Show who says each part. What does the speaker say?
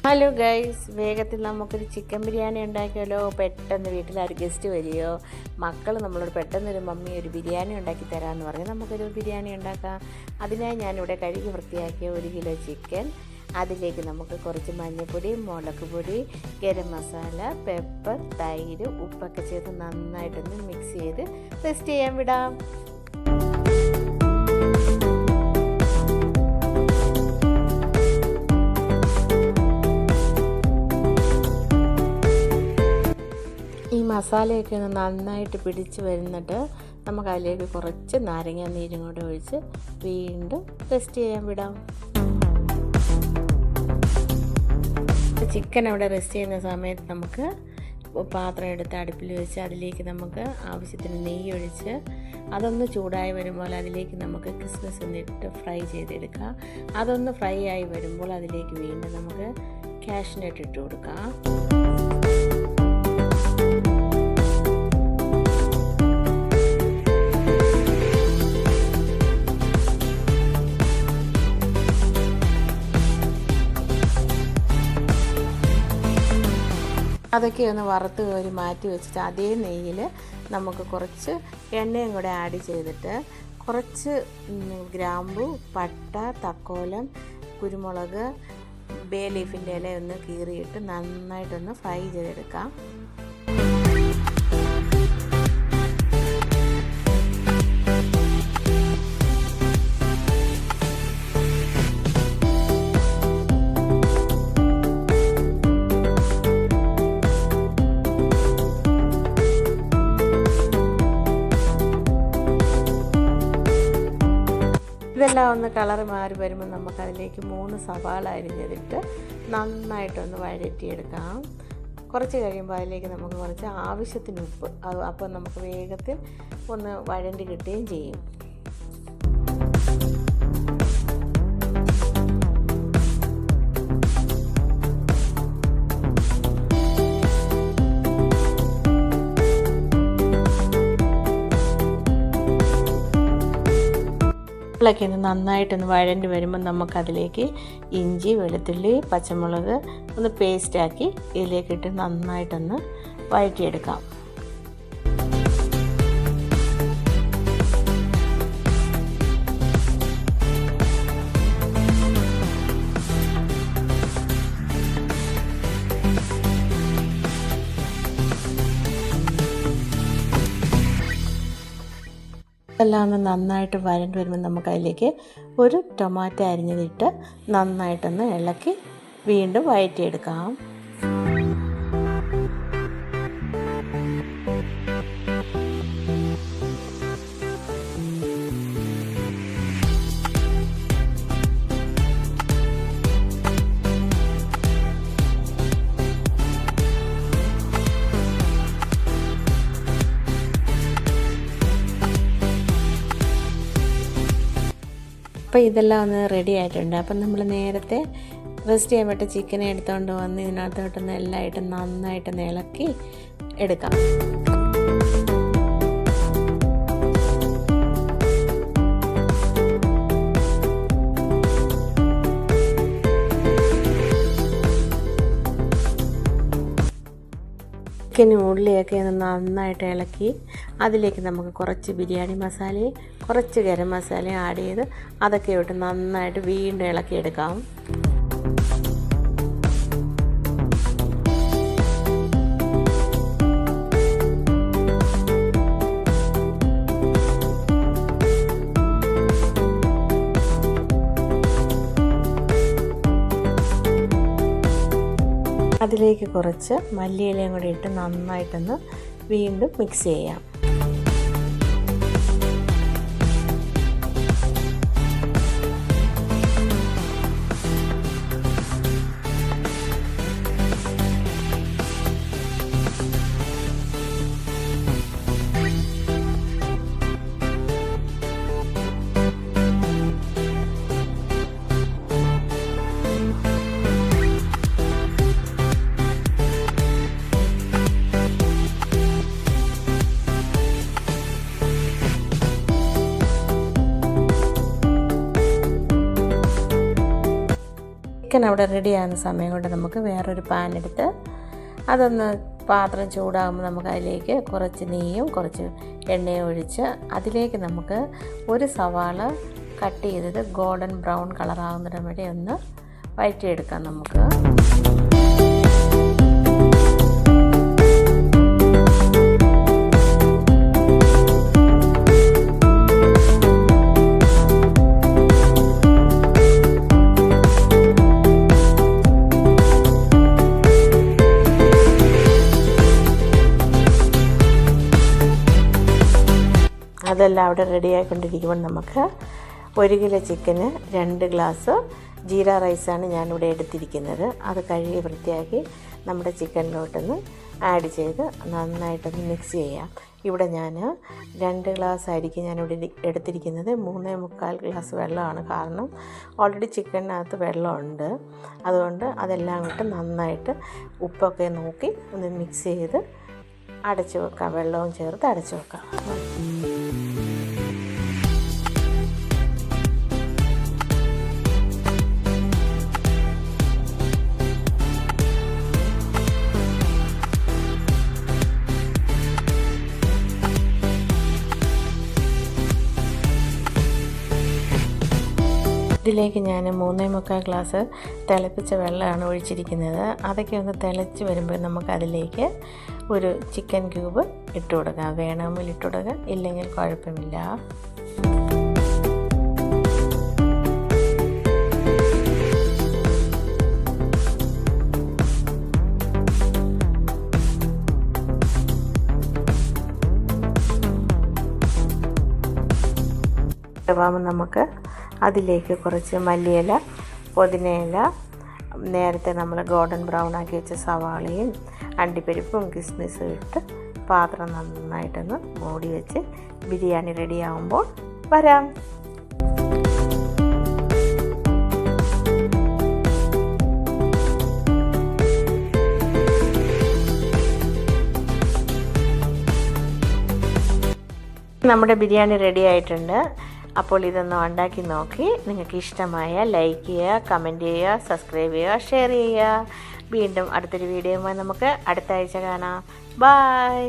Speaker 1: Hello guys, വേഗത്തിൽ നമുക്കൊരു chicken biryani ഉണ്ടാക്കിയാലോ? പെട്ടെന്ന് വീട്ടിലാരും ഗസ്റ്റ് വരികയോ, മക്കൾ നമ്മളോട് പെട്ടെന്നൊരു മമ്മി ഒരു ബിരിയാണി ഉണ്ടാക്കി തരാമെന്ന് പറഞ്ഞ് നമുക്കൊരു ബിരിയാണി ഉണ്ടാക്കാം. അതിനായി ഞാനിവിടെ കഴുകി വൃത്തിയാക്കിയ 1 കിലോ ചിക്കൻ, അതിലേക്ക് നമുക്ക് കുറച്ച് മഞ്ഞൾപ്പൊടി, മുളക് പൊടി, ഗരം മസാല, പെപ്പർ, തൈര്, ഉപ്പൊക്കെ ചേർത്ത് നന്നായിട്ടൊന്ന് മിക്സ് ചെയ്ത് റെസ്റ്റ് ചെയ്യാൻ വിടാം. ഈ മസാലയൊക്കെ ഒന്ന് നന്നായിട്ട് പിടിച്ച് വരുന്നിട്ട് നമുക്കതിലേക്ക് കുറച്ച് നാരങ്ങ നീരും കൂടെ ഒഴിച്ച് വീണ്ടും റെസ്റ്റ് ചെയ്യാൻ വിടാം. ചിക്കൻ അവിടെ റെസ്റ്റ് ചെയ്യുന്ന സമയത്ത് നമുക്ക് പാത്രം എടുത്ത് അടുപ്പിൽ വെച്ച് അതിലേക്ക് നമുക്ക് ആവശ്യത്തിന് നെയ്യ് ഒഴിച്ച് അതൊന്ന് ചൂടായി വരുമ്പോൾ അതിലേക്ക് നമുക്ക് കിസ്മിസ് ഒന്നിട്ട് ഫ്രൈ ചെയ്തെടുക്കാം. അതൊന്ന് ഫ്രൈ ആയി വരുമ്പോൾ അതിലേക്ക് വീണ്ടും നമുക്ക് കാഷ്നട്ട് ഇട്ട് കൊടുക്കാം. അതൊക്കെ ഒന്ന് വറുത്ത് കോരി മാറ്റി വെച്ചിട്ട് അതേ നെയ്യിൽ നമുക്ക് കുറച്ച് എണ്ണയും കൂടെ ആഡ് ചെയ്തിട്ട് കുറച്ച് ഗ്രാമ്പു, പട്ട, തക്കോലം, കുരുമുളക്, ബേ ലീഫിൻ്റെ ഇല ഒന്ന് കീറിയിട്ട് നന്നായിട്ടൊന്ന് ഫ്രൈ ചെയ്തെടുക്കാം. ഇതെല്ലാം ഒന്ന് കളറ് മാറി വരുമ്പോൾ നമുക്കതിലേക്ക് 3 സവാള അരിഞ്ഞതിട്ട് നന്നായിട്ടൊന്ന് വഴറ്റിയെടുക്കാം. കുറച്ച് കഴിയുമ്പോൾ അതിലേക്ക് നമുക്ക് കുറച്ച് ആവശ്യത്തിന് ഉപ്പ്, അപ്പോൾ നമുക്ക് വേഗത്തിൽ ഒന്ന് വഴണ്ടി കിട്ടുകയും ചെയ്യും. ൊക്കെ ഒന്ന് നന്നായിട്ടൊന്ന് വഴണ്ടി വരുമ്പോൾ നമുക്കതിലേക്ക് ഇഞ്ചി, വെളുത്തുള്ളി, പച്ചമുളക് ഒന്ന് പേസ്റ്റാക്കി ഇതിലേക്കിട്ട് നന്നായിട്ടൊന്ന് വഴറ്റിയെടുക്കാം. എല്ലാം ഒന്ന് നന്നായിട്ട് വഴണ്ട് വരുമ്പോൾ നമുക്കതിലേക്ക് ഒരു ടൊമാറ്റോ അരിഞ്ഞതിട്ട് നന്നായിട്ടൊന്ന് ഇളക്കി വീണ്ടും വഴറ്റിയെടുക്കാം. അപ്പോൾ ഇതെല്ലാം ഒന്ന് റെഡി ആയിട്ടുണ്ട്. അപ്പം നമ്മൾ നേരത്തെ റെസ്റ്റ് ചെയ്യാൻ പറ്റ ചിക്കനെ എടുത്തുകൊണ്ട് വന്ന് ഇതിനകത്തോട്ടൊന്ന് എല്ലായിട്ടും നന്നായിട്ടൊന്ന് ഇളക്കി എടുക്കാം. ചിക്കനും ഉള്ളിയൊക്കെ ഒന്ന് നന്നായിട്ട് ഇളക്കി അതിലേക്ക് നമുക്ക് കുറച്ച് ബിരിയാണി മസാലയും കുറച്ച് ഗരം മസാലയും ആഡ് ചെയ്ത് അതൊക്കെ ഇട്ട് നന്നായിട്ട് വീണ്ടും ഇളക്കിയെടുക്കാം. അതിലേക്ക് കുറച്ച് മല്ലിയിലയും കൂടി ഇട്ട് നന്നായിട്ടൊന്ന് വീണ്ടും മിക്സ് ചെയ്യാം. ചിക്കൻ അവിടെ റെഡിയാകുന്ന സമയം കൊണ്ട് നമുക്ക് വേറൊരു പാൻ എടുത്ത് അതൊന്ന് പാത്രം ചൂടാകുമ്പോൾ നമുക്ക് അതിലേക്ക് കുറച്ച് നെയ്യും കുറച്ച് എണ്ണയും ഒഴിച്ച് അതിലേക്ക് നമുക്ക് ഒരു സവാള കട്ട് ചെയ്തത് ഗോൾഡൻ ബ്രൗൺ കളറാകുന്നിടം വരെ ഒന്ന് വഴറ്റിയെടുക്കാം നമുക്ക്. അതെല്ലാം അവിടെ റെഡിയായിക്കൊണ്ടിരിക്കുമ്പോൾ നമുക്ക് 1 കിലോ ചിക്കന് 2 ഗ്ലാസ് ജീര റൈസാണ് ഞാനിവിടെ എടുത്തിരിക്കുന്നത്. അത് കഴുകി വൃത്തിയാക്കി നമ്മുടെ ചിക്കനിലോട്ടൊന്ന് ആഡ് ചെയ്ത് നന്നായിട്ടൊന്ന് മിക്സ് ചെയ്യാം. ഇവിടെ ഞാൻ 2 ഗ്ലാസ് അരിക്ക് ഞാനിവിടെ എടുത്തിരിക്കുന്നത് 3.25 ഗ്ലാസ് വെള്ളമാണ്. കാരണം ഓൾറെഡി ചിക്കനകത്ത് വെള്ളമുണ്ട്. അതുകൊണ്ട് അതെല്ലാം ഇട്ട് നന്നായിട്ട് ഉപ്പൊക്കെ നോക്കി ഒന്ന് മിക്സ് ചെയ്ത് അടച്ചു വെക്കാം. വെള്ളവും ചേർത്ത് അടച്ചു വെക്കാം. ഇതിലേക്ക് ഞാൻ 3.25 ഗ്ലാസ് തിളപ്പിച്ച വെള്ളമാണ് ഒഴിച്ചിരിക്കുന്നത്. അതൊക്കെ ഒന്ന് തിളച്ച് വരുമ്പോൾ നമുക്കതിലേക്ക് ഒരു ചിക്കൻ ക്യൂബ് ഇട്ട് കൊടുക്കാം. വേണമെങ്കിൽ ഇട്ട് കൊടുക്കാം, ഇല്ലെങ്കിൽ കുഴപ്പമില്ല. നമുക്ക് അതിലേക്ക് കുറച്ച് മല്ലിയില, പുതിനയില, നേരത്തെ നമ്മൾ ഗോൾഡൻ ബ്രൗൺ ആക്കി വെച്ച സവാളയും അണ്ടിപ്പരിപ്പും കിസ്മിസും ഇട്ട് പാത്രം നന്നായിട്ടൊന്ന് മൂടി വെച്ച് ബിരിയാണി റെഡിയാകുമ്പോൾ വരാം. നമ്മുടെ ബിരിയാണി റെഡി ആയിട്ടുണ്ട്. അപ്പോൾ ഇതൊന്ന് ഉണ്ടാക്കി നോക്കി നിങ്ങൾക്ക് ഇഷ്ടമായ ലൈക്ക് ചെയ്യുക, കമൻറ്റ് ചെയ്യുക, സബ്സ്ക്രൈബ് ചെയ്യുക, ഷെയർ ചെയ്യുക. വീണ്ടും അടുത്തൊരു വീഡിയോയുമായി നമുക്ക് അടുത്ത ആഴ്ച കാണാം. ബൈ.